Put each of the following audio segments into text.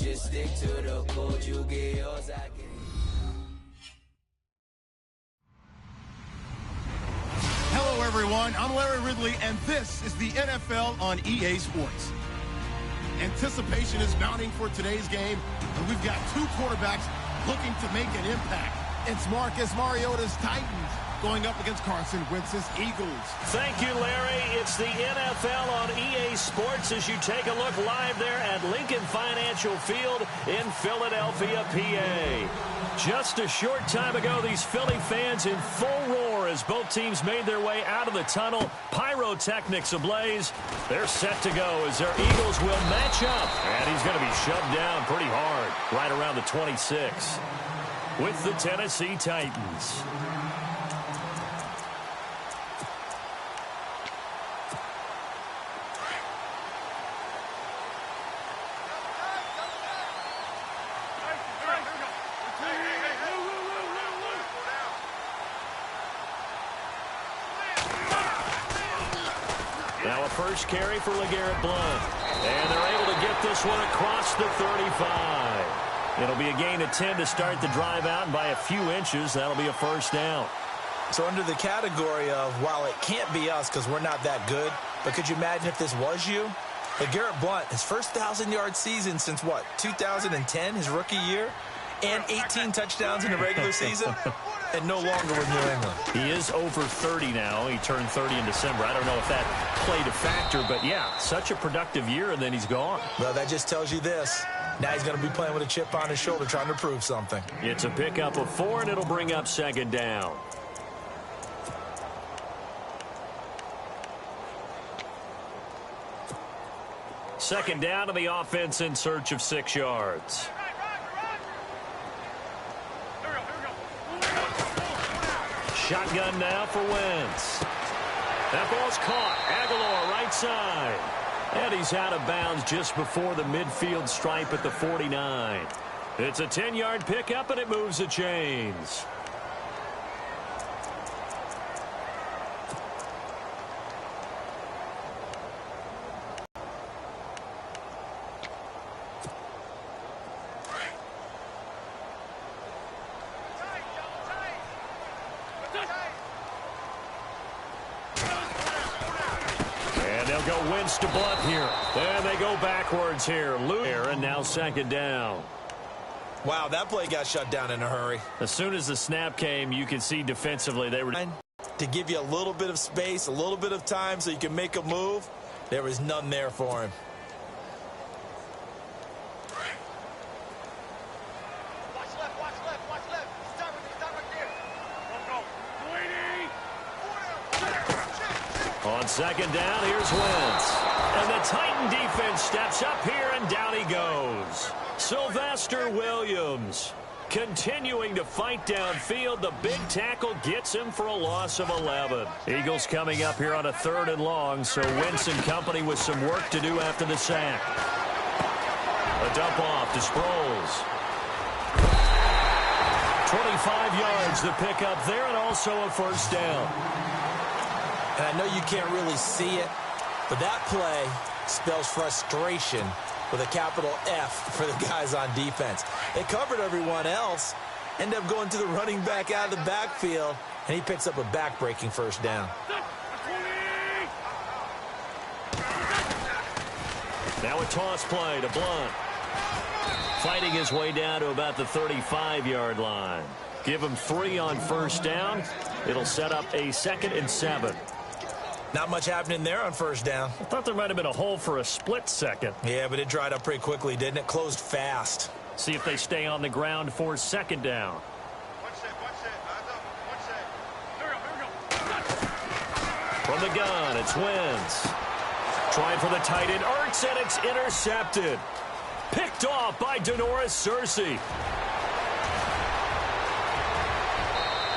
just stick to the code. You get yours, I get. Hello, everyone. I'm Larry Ridley, and this is the NFL on EA Sports. Anticipation is mounting for today's game, and we've got two quarterbacks looking to make an impact. It's Marcus Mariota's Titans going up against Carson Wentz's Eagles. Thank you, Larry. It's the NFL on EA Sports as you take a look live there at Lincoln Financial Field in Philadelphia, PA. Just a short time ago, these Philly fans in full roar as both teams made their way out of the tunnel. Pyrotechnics ablaze. They're set to go as their Eagles will match up. And he's going to be shoved down pretty hard right around the 26 with the Tennessee Titans. Now a first carry for LeGarrette Blount. And they're able to get this one across the 35. It'll be a gain of 10 to start the drive out, and by a few inches, that'll be a first down. So under the category of, while it can't be us because we're not that good, but could you imagine if this was you? LeGarrette Blount, his first 1,000-yard season since, what, 2010, his rookie year? And 18 touchdowns in the regular season? And no longer with New England. He is over 30 now. He turned 30 in December. I don't know if that played a factor, but yeah, such a productive year, and then he's gone. Well, that just tells you this. Now he's going to be playing with a chip on his shoulder trying to prove something. It's a pickup of 4, and it'll bring up second down. Second down to the offense in search of 6 yards. Shotgun now for Wentz. That ball's caught. Aguilar right side. And he's out of bounds just before the midfield stripe at the 49. It's a 10-yard pickup, and it moves the chains. Go Wentz to Blount here. And they go backwards here. And now second down. Wow, that play got shut down in a hurry. As soon as the snap came, you could see defensively they were... To give you a little bit of space, a little bit of time so you can make a move, there was none there for him. Watch left, watch left, watch left. Stop right there. On second down, here's Wentz. And the Titan defense steps up here, and down he goes. Sylvester Williams continuing to fight downfield. The big tackle gets him for a loss of 11. Eagles coming up here on a 3rd and long, so Wentz and company with some work to do after the sack. A dump off to Sproles. 25 yards the pickup there, and also a first down. And I know you can't really see it, but that play spells frustration with a capital F for the guys on defense. They covered everyone else, end up going to the running back out of the backfield, and he picks up a back-breaking first down. Now a toss play to Blount. Fighting his way down to about the 35-yard line. Give him 3 on first down. It'll set up a 2nd and 7. Not much happening there on first down. I thought there might have been a hole for a split second. Yeah, but it dried up pretty quickly, didn't it? Closed fast. See if they stay on the ground for second down. From the gun, it's Wentz. Trying for the tight end, Ertz, and it's intercepted. Picked off by Denoris Searcy.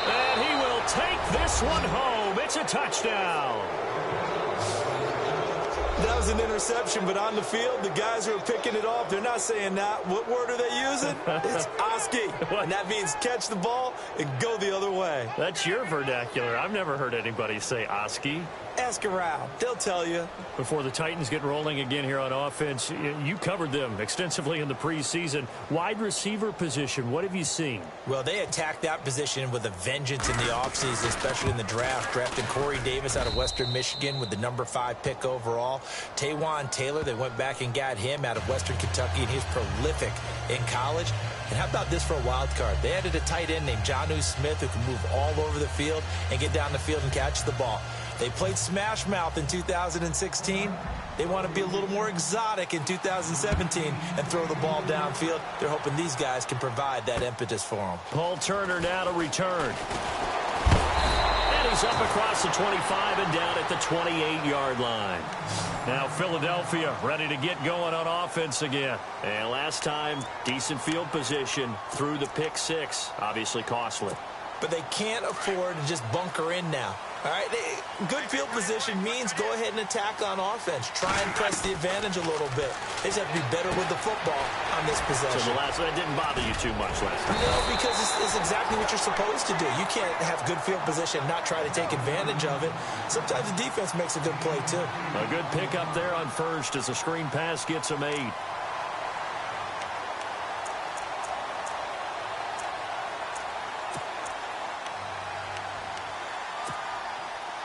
And he will take this one home. It's a touchdown. That was an interception, but on the field, the guys who are picking it off, they're not saying that. What word are they using? It's Oski. And that means catch the ball and go the other way. That's your vernacular. I've never heard anybody say Oski. Ask around. They'll tell you. Before the Titans get rolling again here on offense, you covered them extensively in the preseason. Wide receiver position, what have you seen? Well, they attacked that position with a vengeance in the offseason, especially in the draft, drafting Corey Davis out of Western Michigan with the number 5 pick overall. Taywan Taylor, they went back and got him out of Western Kentucky, and he was prolific in college. And how about this for a wild card? They added a tight end named Jonnu Smith who can move all over the field and get down the field and catch the ball. They played smash mouth in 2016. They want to be a little more exotic in 2017 and throw the ball downfield. They're hoping these guys can provide that impetus for them. Paul Turner now to return. And he's up across the 25 and down at the 28-yard line. Now Philadelphia ready to get going on offense again. And last time, decent field position through the pick 6. Obviously costly. But they can't afford to just bunker in now. All right, good field position means go ahead and attack on offense. Try and press the advantage a little bit. They just have to be better with the football on this possession. So that didn't bother you too much last time? No, because it's exactly what you're supposed to do. You can't have good field position and not try to take advantage of it. Sometimes the defense makes a good play, too. A good pick up there on first as the screen pass gets him 8.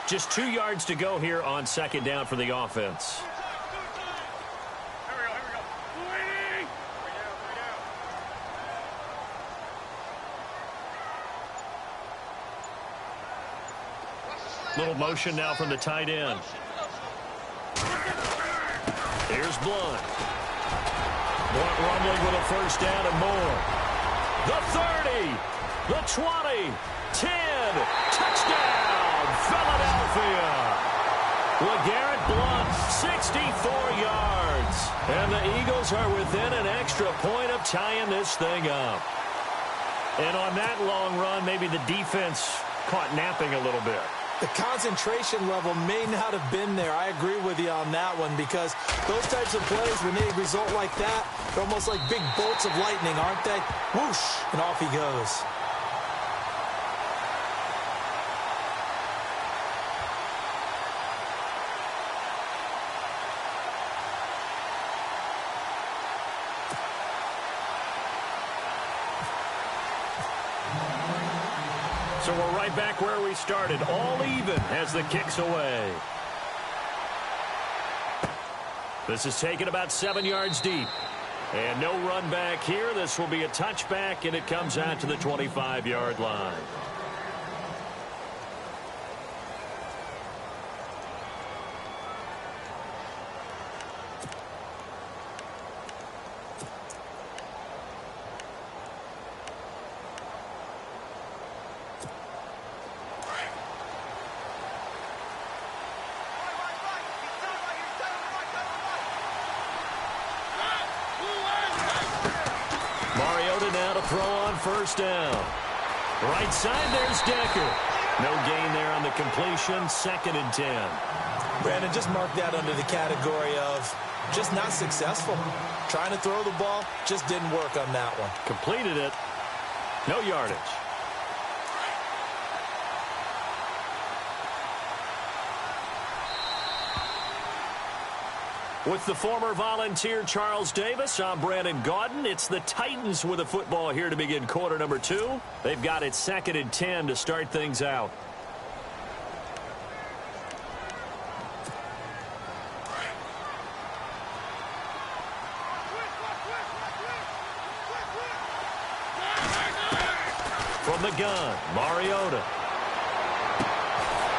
Just 2 yards to go here on second down for the offense. Little motion now from the tight end. Here's Blunt. Blunt rumbling with a first down and more. The 30, the 20, 10, touchdown! Philadelphia. LeGarrette Blunt, 64 yards. And the Eagles are within an extra point of tying this thing up. And on that long run, maybe the defense caught napping a little bit. The concentration level may not have been there. I agree with you on that one because those types of plays, when they result like that, they're almost like big bolts of lightning, aren't they? Whoosh, and off he goes. So we're right back where we started, all even as the kick's away. This is taken about 7 yards deep. And no run back here. This will be a touchback, and it comes out to the 25-yard line. Throw on first down. Right side, there's Decker. No gain there on the completion. 2nd and 10. Brandon, just mark that under the category of just not successful. Trying to throw the ball, just didn't work on that one. Completed it. No yardage. With the former Volunteer Charles Davis, I'm Brandon Gaudin. It's the Titans with the football here to begin quarter number 2. They've got it 2nd and 10 to start things out. From the gun, Mariota.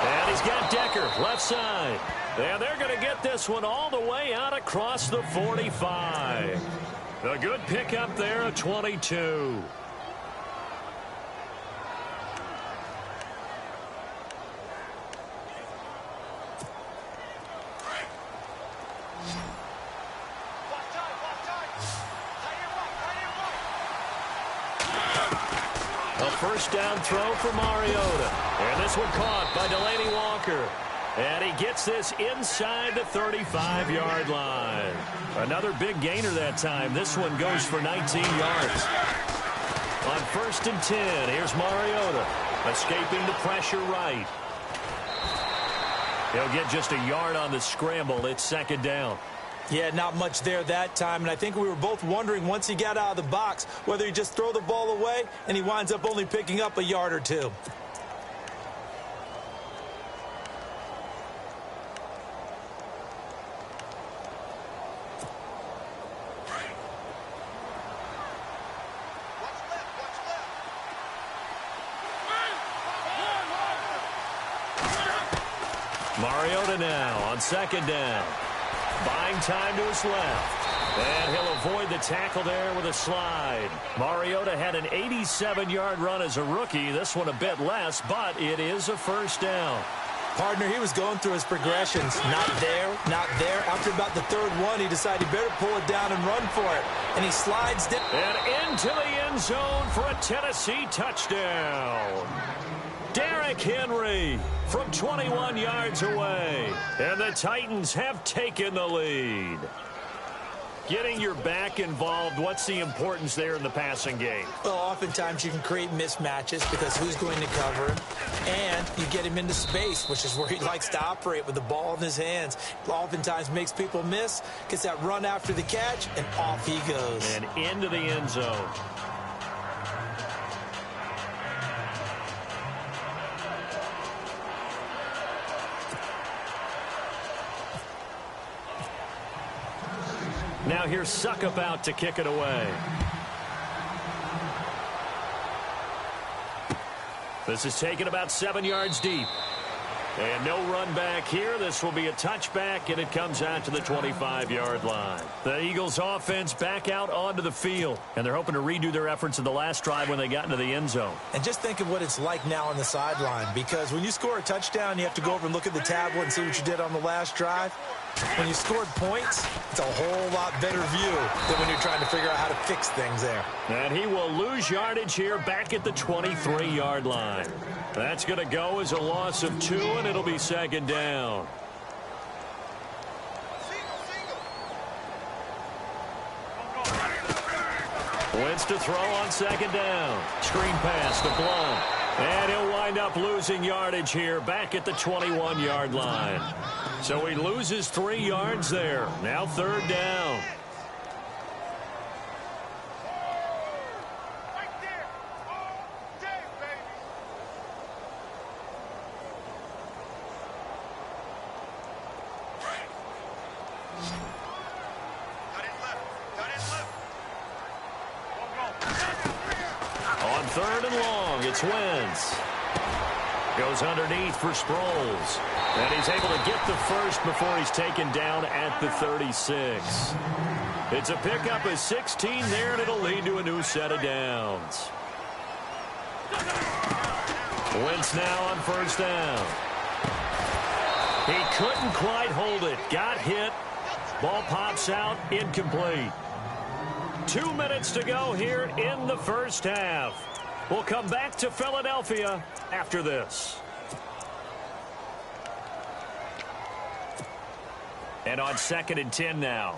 And he's got Decker, left side. And they're going to get this one all the way out across the 45. A good pickup there at 22. A first down throw for Mariota. And this one caught by Delaney Walker. And he gets this inside the 35-yard line. Another big gainer that time. This one goes for 19 yards. On 1st and 10, here's Mariota. Escaping the pressure right. He'll get just a yard on the scramble. It's second down. Yeah, not much there that time, and I think we were both wondering once he got out of the box whether he just throw the ball away, and he winds up only picking up a yard or two. Mariota now on second down. Buying time to his left. And he'll avoid the tackle there with a slide. Mariota had an 87-yard run as a rookie. This one a bit less, but it is a first down. Partner, he was going through his progressions. Not there, not there. After about the third one, he decided he better pull it down and run for it. And he slides down. And into the end zone for a Tennessee touchdown. Derrick Henry from 21 yards away. And the Titans have taken the lead. Getting your back involved, what's the importance there in the passing game? Well, oftentimes you can create mismatches because who's going to cover him? And you get him into space, which is where he likes to operate with the ball in his hands. Oftentimes makes people miss, gets that run after the catch, and off he goes. And into the end zone. Now here's Suckup out to kick it away. This is taken about 7 yards deep. And no run back here. This will be a touchback, and it comes out to the 25-yard line. The Eagles offense back out onto the field, and they're hoping to redo their efforts in the last drive when they got into the end zone. And just think of what it's like now on the sideline, because when you score a touchdown, you have to go over and look at the tablet and see what you did on the last drive. When you scored points, it's a whole lot better view than when you're trying to figure out how to fix things there. And he will lose yardage here back at the 23-yard line. That's going to go as a loss of 2, and it'll be second down. Wentz to throw on second down. Screen pass to Blount. And he'll wind up losing yardage here back at the 21-yard line. So he loses 3 yards there. Now third down. On third and long, it's Wentz. Goes underneath for Sproles. And he's able to get the first before he's taken down at the 36. It's a pickup of 16 there, and it'll lead to a new set of downs. Wentz now on first down. He couldn't quite hold it. Got hit. Ball pops out. Incomplete. 2 minutes to go here in the first half. We'll come back to Philadelphia after this. And on 2nd and 10 now.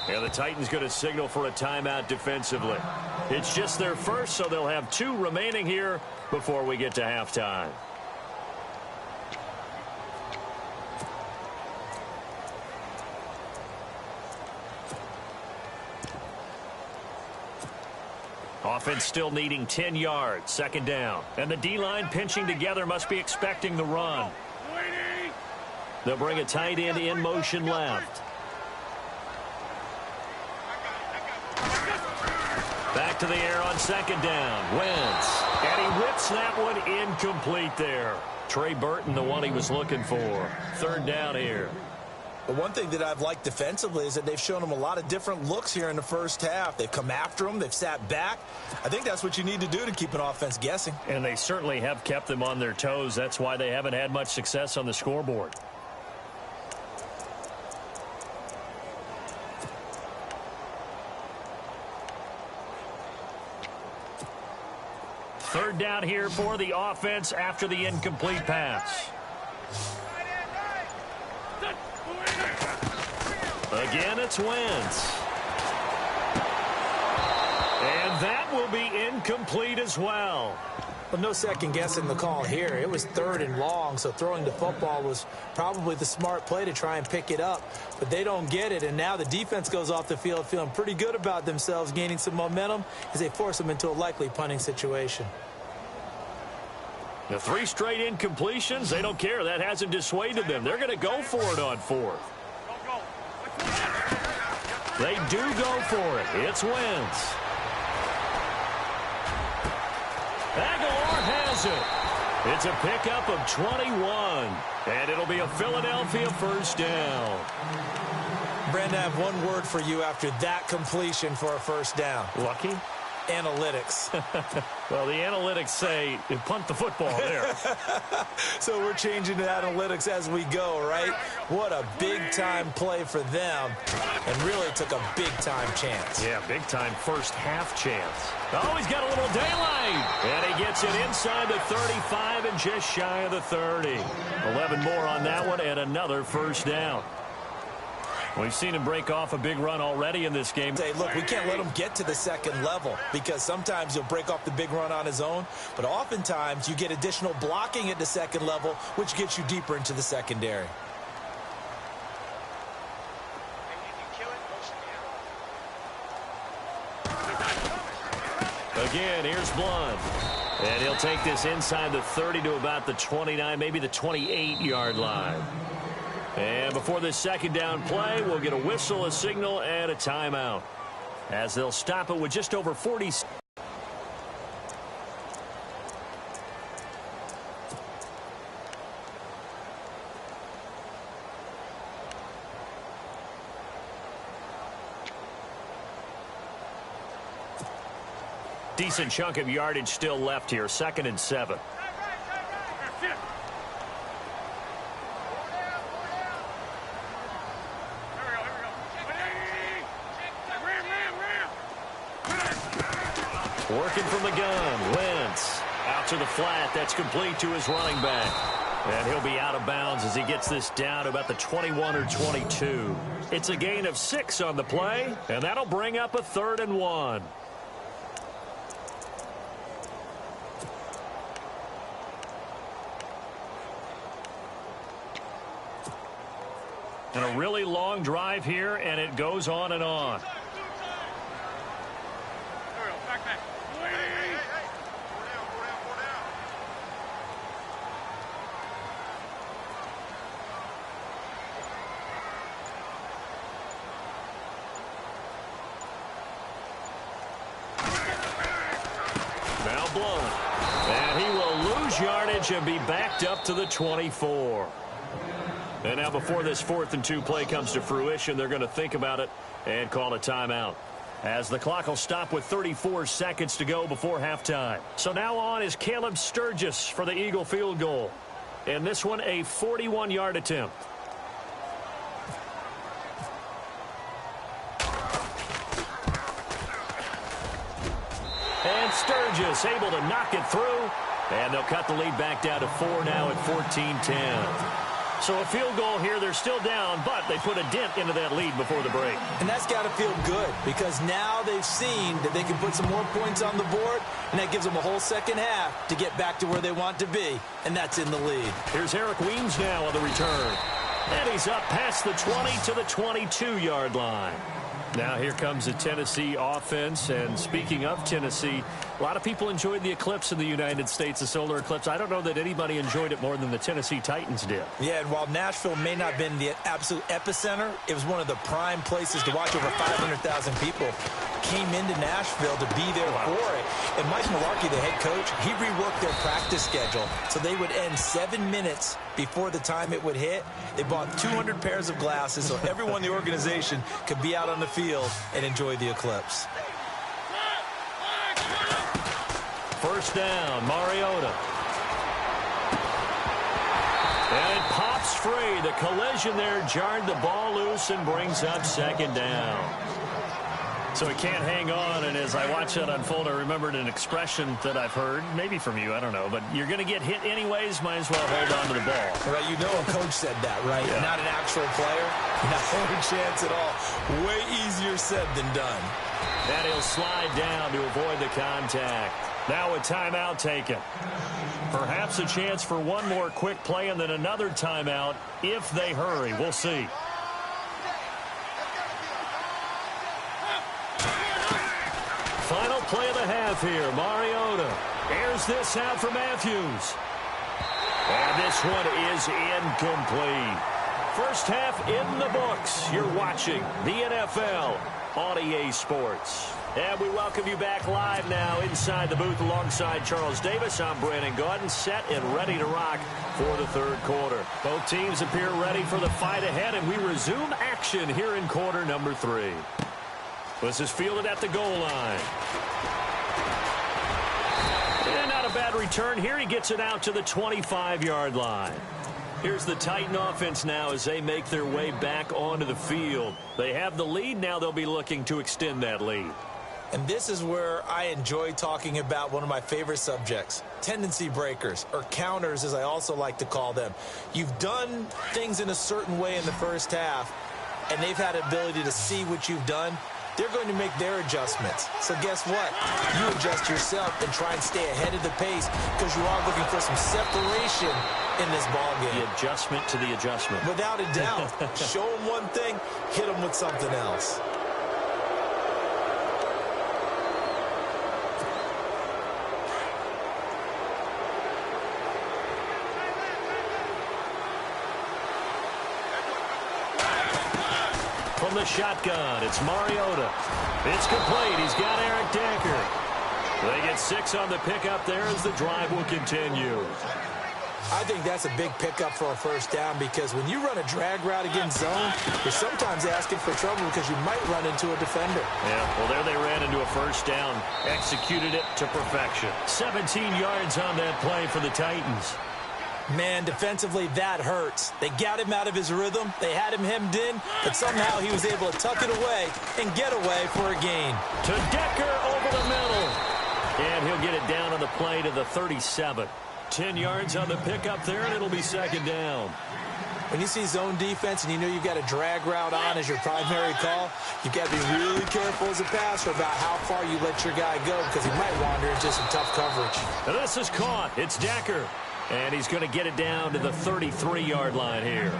And the Titans going to signal for a timeout defensively. It's just their first, so they'll have 2 remaining here before we get to halftime. Offense still needing 10 yards. Second down. And the D-line pinching together must be expecting the run. They'll bring a tight end in motion left. Back to the air on second down. Wentz. And he whips that one incomplete there. Trey Burton, the one he was looking for. Third down here. But one thing that I've liked defensively is that they've shown them a lot of different looks here in the first half. They've come after them. They've sat back. I think that's what you need to do to keep an offense guessing. And they certainly have kept them on their toes. That's why they haven't had much success on the scoreboard. Third down here for the offense after the incomplete pass. Again, it's Wentz. that will be incomplete as well. Well, no second guessing the call here. It was 3rd and long, so throwing the football was probably the smart play to try and pick it up. But they don't get it, and now the defense goes off the field feeling pretty good about themselves, gaining some momentum as they force them into a likely punting situation. The 3 straight incompletions, they don't care. That hasn't dissuaded them. They're going to go for it on 4th. They do go for it. It's Wentz. Aguilar has it. It's a pickup of 21, and it'll be a Philadelphia first down. Brandon, I have one word for you after that completion for a first down. Lucky? Analytics. Well, the analytics say punt the football there. So we're changing to analytics as we go, right? What a big-time play for them, and really took a big-time chance. Yeah, big-time first-half chance. Oh, he's got a little daylight, and he gets it inside the 35 and just shy of the 30. 11 more on that one, and another first down. We've seen him break off a big run already in this game. Say, look, we can't let him get to the second level because sometimes he'll break off the big run on his own, but oftentimes you get additional blocking at the second level, which gets you deeper into the secondary. Again, here's Blunt. And he'll take this inside the 30 to about the 29, maybe the 28-yard line. And before this second down play, we'll get a whistle, a signal, and a timeout, as they'll stop it with just over 40. Decent chunk of yardage still left here, 2nd and 7. Working from the gun, Wentz out to the flat. That's complete to his running back. And he'll be out of bounds as he gets this down to about the 21 or 22. It's a gain of 6 on the play, and that'll bring up a 3rd and 1. And a really long drive here, and it goes on and on. Now Blunt. And he will lose yardage and be backed up to the 24. And now before this 4th and 2 play comes to fruition, they're going to think about it and call a timeout, as the clock will stop with 34 seconds to go before halftime. So now on is Caleb Sturgis for the Eagle field goal. And this one a 41-yard attempt. And Sturgis able to knock it through. And they'll cut the lead back down to 4 now at 14-10. So a field goal here. They're still down, but they put a dent into that lead before the break. And that's got to feel good because now they've seen that they can put some more points on the board, and that gives them a whole second half to get back to where they want to be, and that's in the lead. Here's Eric Weems now on the return. And he's up past the 20 to the 22-yard line. Now here comes the Tennessee offense, and speaking of Tennessee, a lot of people enjoyed the eclipse in the United States, the solar eclipse. I don't know that anybody enjoyed it more than the Tennessee Titans did. Yeah, and while Nashville may not have been the absolute epicenter, it was one of the prime places to watch. Over 500,000 people came into Nashville to be there for it. And Mike Mularkey, the head coach, he reworked their practice schedule so they would end 7 minutes before the time it would hit. They bought 200 pairs of glasses so everyone in the organization could be out on the field and enjoy the eclipse. First down, Mariota. And it pops free. The collision there jarred the ball loose and brings up 2nd down. So he can't hang on, and as I watch that unfold, I remembered an expression that I've heard, maybe from you, I don't know, but you're going to get hit anyways, might as well hold on to the ball. Right, you know a coach said that, right? Yeah. Not an actual player. Not a chance at all. Way easier said than done. And he'll slide down to avoid the contact. Now a timeout taken. Perhaps a chance for one more quick play and then another timeout if they hurry. We'll see. Final play of the half here. Mariota airs this out for Matthews. And this one is incomplete. First half in the books. You're watching the NFL on EA Sports. And we welcome you back live now inside the booth alongside Charles Davis. I'm Brandon Gaudin, set and ready to rock for the third quarter. Both teams appear ready for the fight ahead, and we resume action here in quarter number 3. This is fielded at the goal line. And not a bad return here. He gets it out to the 25-yard line. Here's the Titan offense now as they make their way back onto the field. They have the lead. Now they'll be looking to extend that lead. And this is where I enjoy talking about one of my favorite subjects, tendency breakers, or counters as I also like to call them. You've done things in a certain way in the first half, and they've had the ability to see what you've done. They're going to make their adjustments. So guess what? You adjust yourself and try and stay ahead of the pace because you are looking for some separation in this ball game. The adjustment to the adjustment. Without a doubt. Show them one thing, hit them with something else. From the shotgun, it's Mariota. It's complete. He's got Eric Decker. They get 6 on the pickup there as the drive will continue. I think that's a big pickup for a first down because when you run a drag route against zone, you're sometimes asking for trouble because you might run into a defender. Yeah, well, there they ran into a first down. Executed it to perfection. 17 yards on that play for the Titans. Man, defensively, that hurts. They got him out of his rhythm. They had him hemmed in, but somehow he was able to tuck it away and get away for a gain. To Decker over the middle. And he'll get it down on the play to the 37. 10 yards on the pickup there, and it'll be second down. When you see zone defense and you know you've got a drag route on as your primary call, you've got to be really careful as a passer about how far you let your guy go because he might wander into some tough coverage. And this is caught. It's Decker. And he's going to get it down to the 33-yard line here.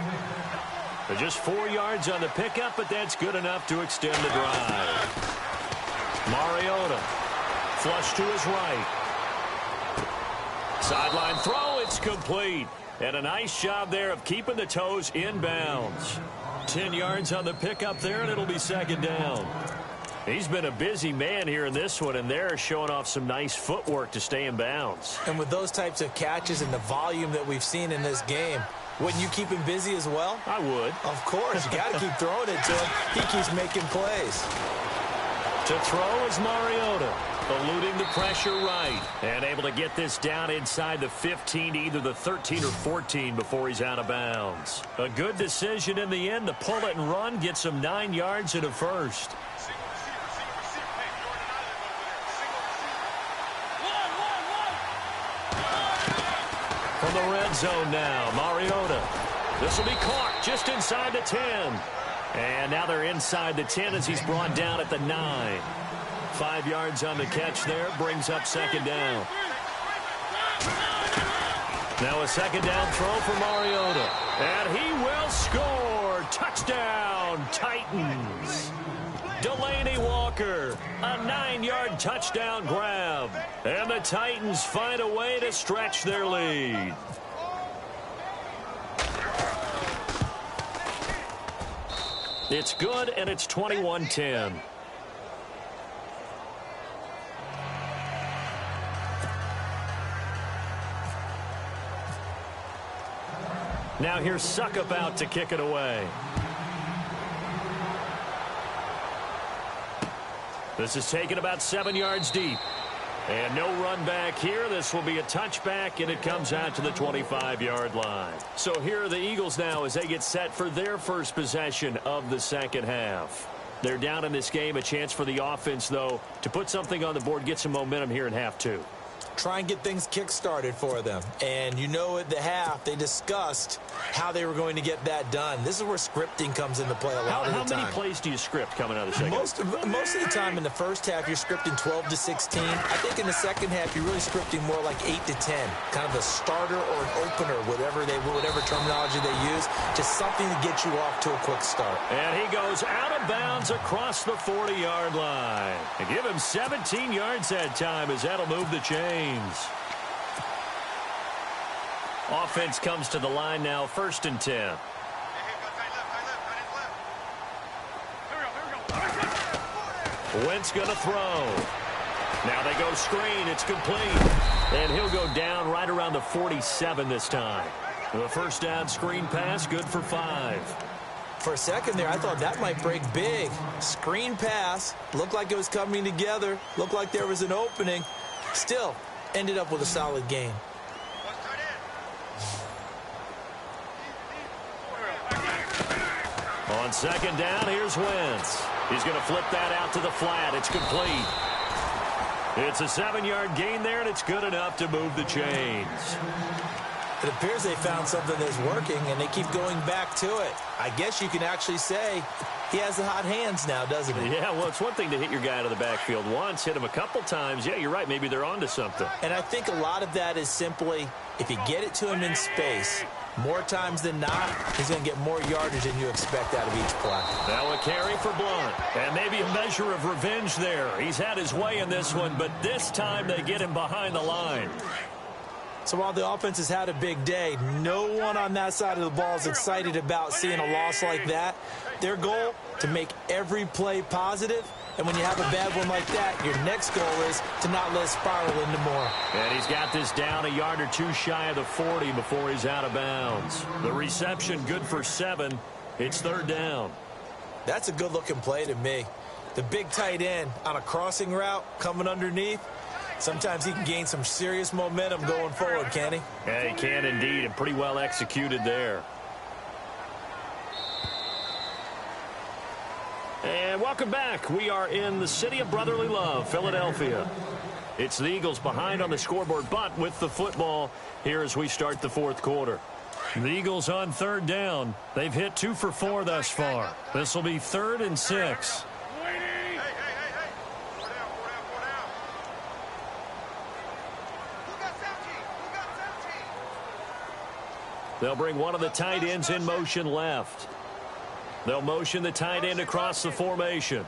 But just 4 yards on the pickup, but that's good enough to extend the drive. Mariota, flush to his right. Sideline throw, it's complete. And a nice job there of keeping the toes in bounds. 10 yards on the pickup there, and it'll be second down. He's been a busy man here in this one, and they're showing off some nice footwork to stay in bounds. And with those types of catches and the volume that we've seen in this game, wouldn't you keep him busy as well? I would. Of course. You got to keep throwing it to him. He keeps making plays. To throw is Mariota, eluding the pressure right, and able to get this down inside the 15 to either the 13 or 14 before he's out of bounds. A good decision in the end to pull it and run, gets him 9 yards and a first. From the red zone now, Mariota. This will be caught just inside the 10. And now they're inside the 10 as he's brought down at the 9. 5 yards on the catch there, brings up second down. Now a second down throw for Mariota. And he will score. Touchdown, Titans. Delaney Walker, a 9-yard touchdown grab. And the Titans find a way to stretch their lead. It's good, and it's 21-10. Now here's Suckup out to kick it away. This is taken about 7 yards deep. And no run back here. This will be a touchback, and it comes out to the 25-yard line. So here are the Eagles now as they get set for their first possession of the second half. They're down in this game. A chance for the offense, though, to put something on the board, get some momentum here in half 2. try and get things kick-started for them. And you know at the half, they discussed how they were going to get that done. This is where scripting comes into play a lot of the time. How many plays do you script coming out of the second? Most of the time in the first half, you're scripting 12 to 16. I think in the second half, you're really scripting more like 8 to 10. Kind of a starter or an opener, whatever terminology they use. Just something to get you off to a quick start. And he goes out of bounds across the 40-yard line. And give him 17 yards that time as that'll move the chains. Offense comes to the line now, 1st and 10. Wentz going to throw. Now they go screen. It's complete. And he'll go down right around the 47 this time. The first down screen pass, good for 5. For a second there, I thought that might break big. Screen pass. Looked like it was coming together. Looked like there was an opening. Still, ended up with a solid gain. On 2nd down, here's Wentz. He's going to flip that out to the flat. It's complete. It's a 7-yard gain there, and it's good enough to move the chains. It appears they found something that's working, and they keep going back to it. I guess you can actually say he has the hot hands now, doesn't he? Yeah, well, it's one thing to hit your guy out of the backfield once, hit him a couple times. Yeah, you're right. Maybe they're onto something. And I think a lot of that is simply if you get it to him in space, more times than not, he's going to get more yardage than you expect out of each play. Now a carry for Blunt. And maybe a measure of revenge there. He's had his way in this one, but this time they get him behind the line. So while the offense has had a big day, no one on that side of the ball is excited about seeing a loss like that. Their goal, to make every play positive. And when you have a bad one like that, your next goal is to not let it spiral into more. And he's got this down a yard or two shy of the 40 before he's out of bounds. The reception good for 7. It's 3rd down. That's a good-looking play to me. The big tight end on a crossing route coming underneath. Sometimes he can gain some serious momentum going forward, can he? Yeah, he can indeed, and pretty well executed there. And welcome back. We are in the city of brotherly love, Philadelphia. It's the Eagles behind on the scoreboard, but with the football here as we start the 4th quarter. The Eagles on 3rd down. They've hit 2 for 4 thus far. This will be 3rd and 6. They'll bring one of the tight ends in motion left. They'll motion the tight end across the formation.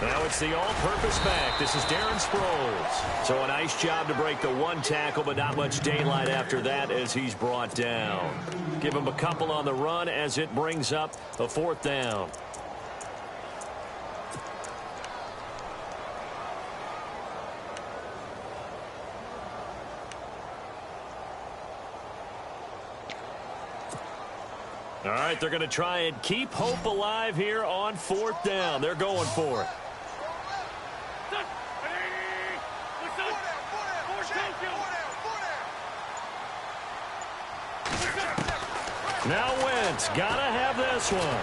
Now it's the all-purpose back. This is Darren Sproles. So a nice job to break the 1 tackle, but not much daylight after that as he's brought down. Give him a couple on the run as it brings up a 4th down. All right, they're going to try and keep hope alive here on 4th down. They're going for it. Now Wentz, gotta have this one.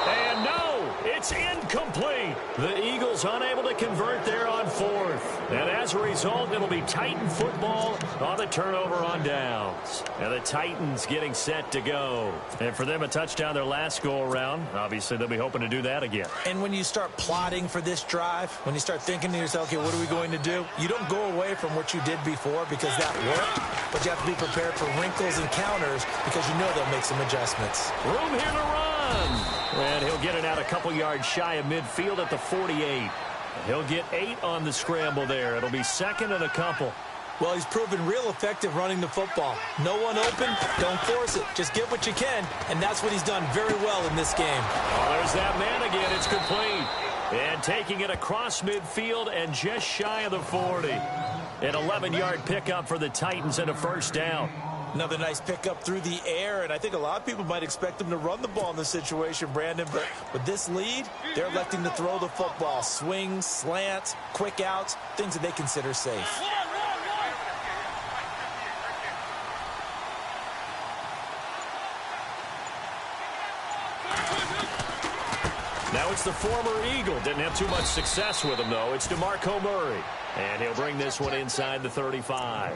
And no, it's incomplete. The Eagles unable to convert there on 4th. And as a result, it'll be Titan football on the turnover on downs. And the Titans getting set to go. And for them, a touchdown their last go-around. Obviously, they'll be hoping to do that again. And when you start plotting for this drive, when you start thinking to yourself, okay, what are we going to do? You don't go away from what you did before because that worked, but you have to be prepared for wrinkles and counters because you know they'll make some adjustments. Room here to run. And he'll get it out a couple yards shy of midfield at the 48. He'll get 8 on the scramble there. It'll be 2nd and a couple. Well, he's proven real effective running the football. No one open, don't force it. Just get what you can, and that's what he's done very well in this game. Oh, there's that man again. It's complete. And taking it across midfield and just shy of the 40. An 11-yard pickup for the Titans and a 1st down. Another nice pickup through the air, and I think a lot of people might expect them to run the ball in this situation, Brandon, but with this lead, they're electing to throw the football. Swings, slants, quick outs, things that they consider safe. Now it's the former Eagle. Didn't have too much success with him, though. It's DeMarco Murray. And he'll bring this one inside the 35.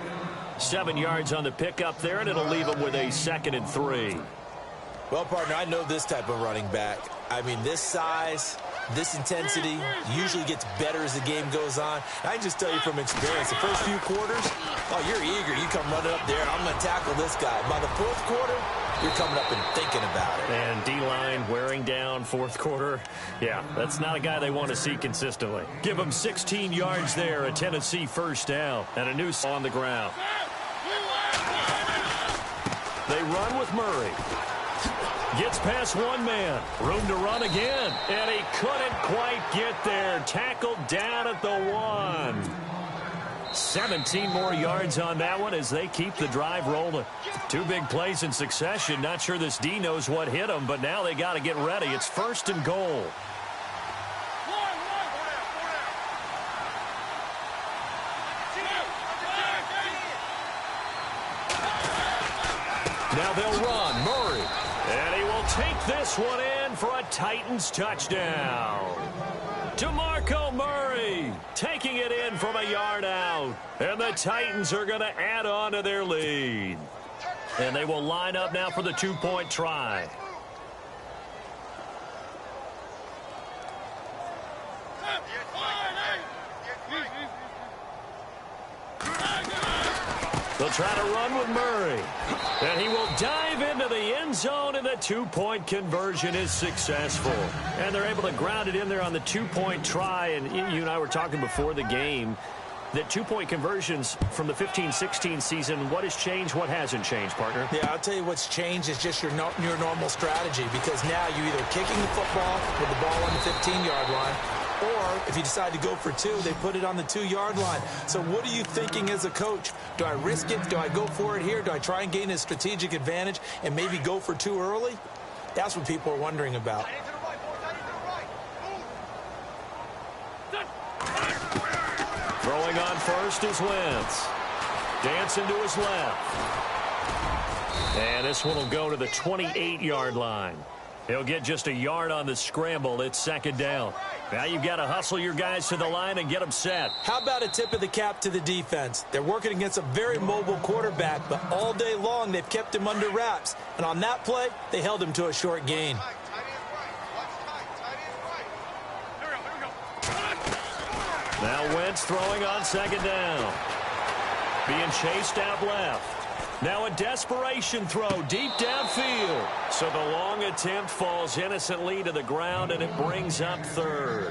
7 yards on the pickup there, and it'll leave him with a 2nd and 3. Well, partner, I know this type of running back. I mean, this size, this intensity usually gets better as the game goes on. I can just tell you from experience, the first few quarters, oh, you're eager. You come running up there, I'm going to tackle this guy. By the 4th quarter, you're coming up and thinking about it. And D-line wearing down 4th quarter. Yeah, that's not a guy they want to see consistently. Give him 16 yards there, a Tennessee first down, and a new on the ground. They run with Murray. Gets past one man. Room to run again. And he couldn't quite get there. Tackled down at the 1. 17 more yards on that one as they keep the drive rolling. 2 big plays in succession. Not sure this D knows what hit them, but now they got to get ready. It's 1st and goal. Now they'll run. Murray. And he will take this one in for a Titans touchdown. DeMarco Murray taking it in from a yard out. And the Titans are going to add on to their lead. And they will line up now for the 2-point try. They'll try to run with Murray. And he will dive into the end zone, and the 2-point conversion is successful. And they're able to ground it in there on the 2-point try. And you and I were talking before the game that 2-point conversions from the 15-16 season, what has changed, what hasn't changed, partner? Yeah, I'll tell you what's changed is just your normal strategy, because now you're either kicking the football with the ball on the 15-yard line, or if you decide to go for 2, they put it on the 2-yard line. So what are you thinking as a coach? Do I risk it? Do I go for it here? Do I try and gain a strategic advantage and maybe go for 2 early? That's what people are wondering about. Throwing on first is Wentz. Dancing to his left. And this one will go to the 28-yard line. He'll get just a yard on the scramble. It's 2nd down. Now you've got to hustle your guys to the line and get them set. How about a tip of the cap to the defense? They're working against a very mobile quarterback, but all day long they've kept him under wraps. And on that play, they held him to a short gain. Now Wentz throwing on 2nd down. Being chased out left. Now a desperation throw deep downfield. So the long attempt falls innocently to the ground, and it brings up 3rd.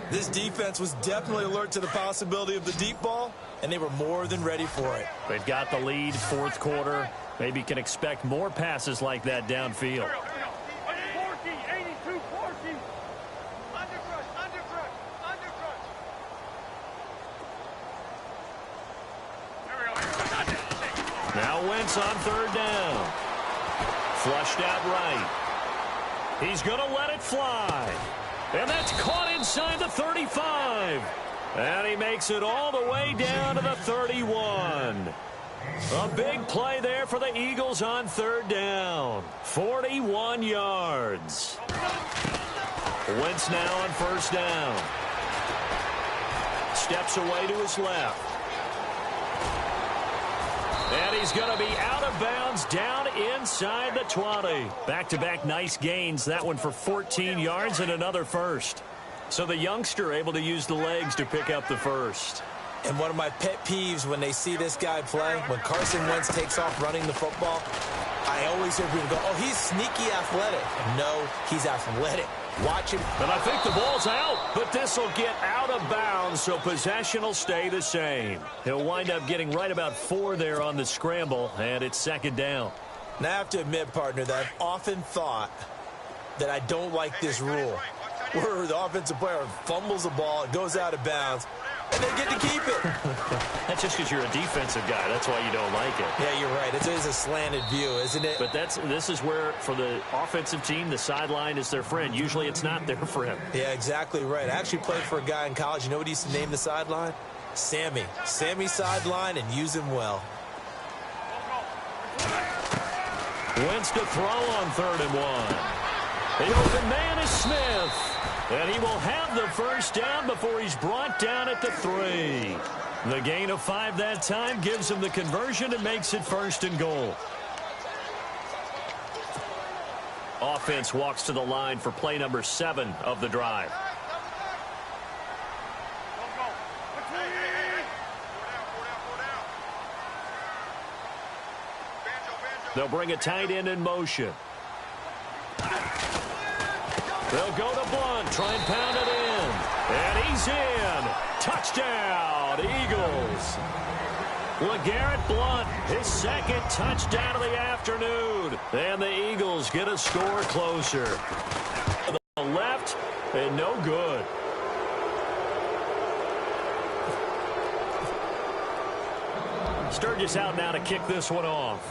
This defense was definitely alert to the possibility of the deep ball, and they were more than ready for it. They've got the lead, 4th quarter. Maybe can expect more passes like that downfield. Now Wentz on 3rd down. Flushed out right. He's going to let it fly. And that's caught inside the 35. And he makes it all the way down to the 31. A big play there for the Eagles on 3rd down. 41 yards. Wentz now on 1st down. Steps away to his left. And he's going to be out of bounds down inside the 20. Back-to-back nice gains. That one for 14 yards and another first. So the youngster able to use the legs to pick up the first. And one of my pet peeves when they see this guy play, when Carson Wentz takes off running the football, I always hear people go, oh, he's sneaky athletic. No, he's athletic. Watch him. And I think the ball's out, but this will get out of bounds, so possession will stay the same. He'll wind up getting right about 4 there on the scramble, and it's 2nd down. Now, I have to admit, partner, that I've often thought that I don't like this rule, where the offensive player fumbles the ball, it goes out of bounds, and they get to keep it. That's just because you're a defensive guy. That's why you don't like it. Yeah, you're right. It is a slanted view, isn't it? But this is where, for the offensive team, the sideline is their friend. Usually it's not their friend. Yeah, exactly right. I actually played for a guy in college. You know what he used to name the sideline? Sammy. Sammy sideline, and use him well. Wentz to throw on 3rd and 1. The open man is Smith. And he will have the first down before he's brought down at the 3. The gain of 5 that time gives him the conversion and makes it 1st and goal. Offense walks to the line for play number 7 of the drive. They'll bring a tight end in motion. They'll go to Blunt, try and pound it in. And he's in. Touchdown, Eagles. LeGarrette Blunt, his 2nd touchdown of the afternoon. And the Eagles get a score closer. To the left, and no good. Sturgis out now to kick this one off.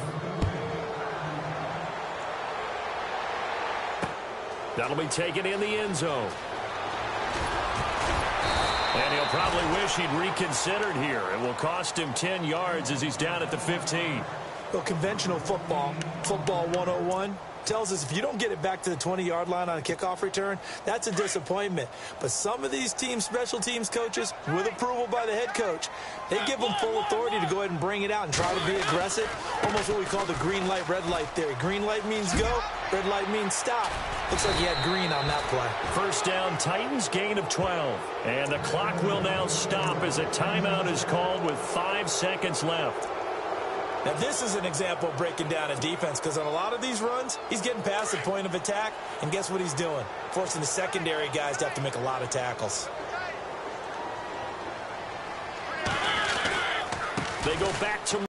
That'll be taken in the end zone. And he'll probably wish he'd reconsidered here. It will cost him 10 yards as he's down at the 15. Well, conventional football 101, tells us if you don't get it back to the 20-yard line on a kickoff return, that's a disappointment. But some of these teams, special teams coaches, with approval by the head coach, they give them full authority to go ahead and bring it out and try to be aggressive. Almost what we call the green light, red light theory. Green light means go, red light means stop. Looks like he had green on that play. First down, Titans, gain of 12. And the clock will now stop as a timeout is called with 5 seconds left. Now, this is an example of breaking down a defense, because on a lot of these runs, he's getting past the point of attack, and guess what he's doing? Forcing the secondary guys to have to make a lot of tackles. They go back to